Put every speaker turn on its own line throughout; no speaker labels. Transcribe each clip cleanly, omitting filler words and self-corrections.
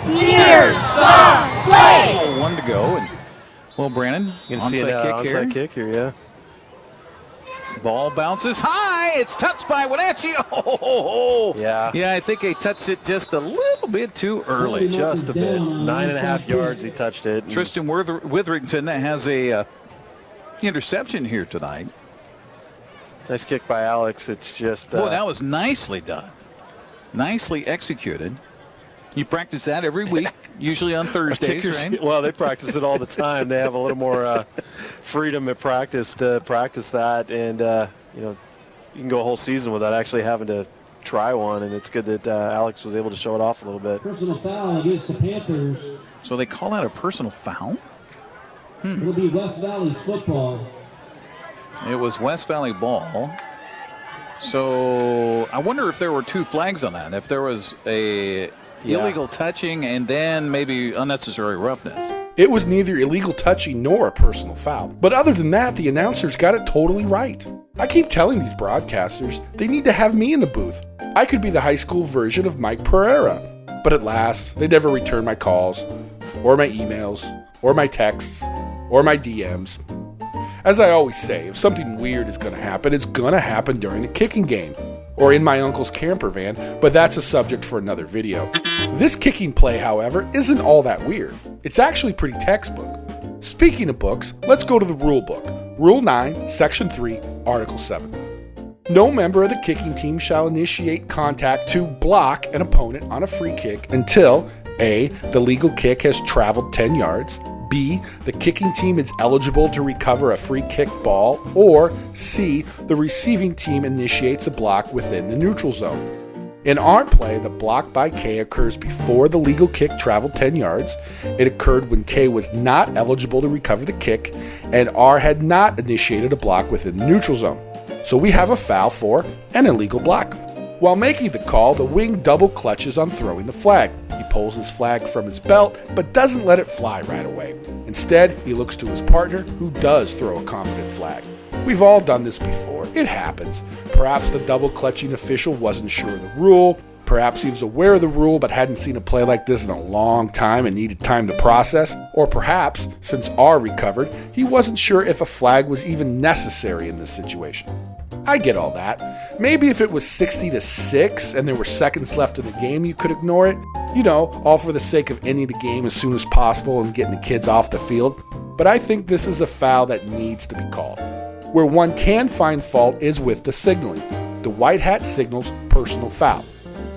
Here, stop, play!
One to go. And, well, Brandon,
onside kick here, yeah.
Ball bounces high. It's touched by Wenatchee. Oh,
yeah.
I think he touched it just a little bit too early.
Just a bit. 9.5 yards he touched it.
Tristan Witherington has a interception here tonight.
Nice kick by Alex. It's just...
Boy, that was nicely done. Nicely executed. You practice that every week, usually on Thursdays, right?
Well, they practice it all the time. They have a little more freedom at practice to practice that, and you can go a whole season without actually having to try one. And it's good that Alex was able to show it off a little bit.
Personal foul against the Panthers.
So they call that a personal foul?
It'll be West Valley football.
It was West Valley ball. So I wonder if there were two flags on that. If there was a illegal touching and then maybe unnecessary roughness.
It was neither illegal touching nor a personal foul. But other than that, the announcers got it totally right. I keep telling these broadcasters they need to have me in the booth. I could be the high school version of Mike Pereira. But at last, they never return my calls, or my emails, or my texts, or my DMs. As I always say, if something weird is going to happen, it's going to happen during the kicking game. Or in my uncle's camper van, but that's a subject for another video. This kicking play, however, isn't all that weird. It's actually pretty textbook. Speaking of books, let's go to the rule book. Rule 9, Section 3, Article 7. No member of the kicking team shall initiate contact to block an opponent on a free kick until A, the legal kick has traveled 10 yards, B, the kicking team is eligible to recover a free kick ball, or C, the receiving team initiates a block within the neutral zone. In our play, the block by K occurs before the legal kick traveled 10 yards. It occurred when K was not eligible to recover the kick, and R had not initiated a block within the neutral zone. So we have a foul for an illegal block. While making the call, the wing double clutches on throwing the flag. He pulls his flag from his belt, but doesn't let it fly right away. Instead, he looks to his partner, who does throw a confident flag. We've all done this before. It happens. Perhaps the double clutching official wasn't sure of the rule. Perhaps he was aware of the rule but hadn't seen a play like this in a long time and needed time to process. Or perhaps, since R recovered, he wasn't sure if a flag was even necessary in this situation. I get all that. Maybe if it was 60-6 and there were seconds left in the game, you could ignore it. All for the sake of ending the game as soon as possible and getting the kids off the field. But I think this is a foul that needs to be called. Where one can find fault is with the signaling. The white hat signals personal foul.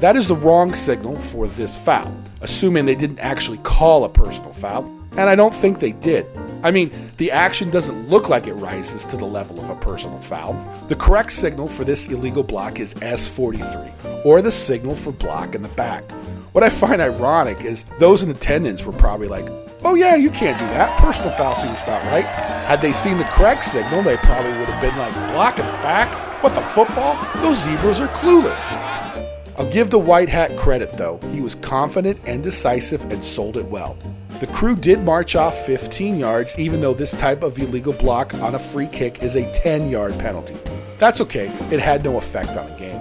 That is the wrong signal for this foul, assuming they didn't actually call a personal foul, and I don't think they did. I mean, the action doesn't look like it rises to the level of a personal foul. The correct signal for this illegal block is S43, or the signal for block in the back. What I find ironic is those in attendance were probably like, oh yeah, you can't do that. Personal foul seems about right. Had they seen the correct signal, they probably would have been like, block in the back? What, the football? Those zebras are clueless. I'll give the white hat credit though. He was confident and decisive and sold it well. The crew did march off 15 yards, even though this type of illegal block on a free kick is a 10-yard penalty. That's okay, it had no effect on the game.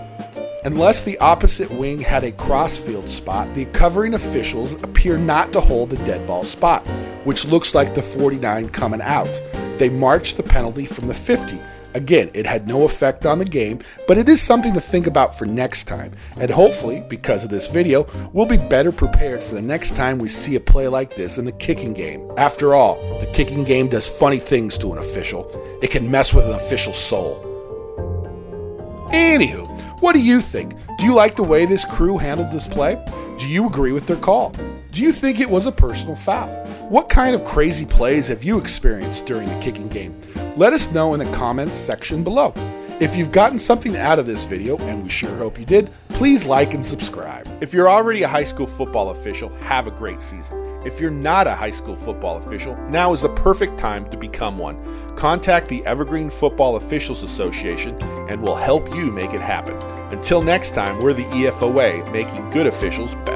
Unless the opposite wing had a crossfield spot, the covering officials appear not to hold the dead ball spot, which looks like the 49 coming out. They marched the penalty from the 50. Again, it had no effect on the game, but it is something to think about for next time. And hopefully, because of this video, we'll be better prepared for the next time we see a play like this in the kicking game. After all, the kicking game does funny things to an official. It can mess with an official's soul. Anywho, what do you think? Do you like the way this crew handled this play? Do you agree with their call? Do you think it was a personal foul? What kind of crazy plays have you experienced during the kicking game? Let us know in the comments section below. If you've gotten something out of this video, and we sure hope you did, please like and subscribe. If you're already a high school football official, have a great season. If you're not a high school football official, now is the perfect time to become one. Contact the Evergreen Football Officials Association and we'll help you make it happen. Until next time, we're the EFOA, making good officials better.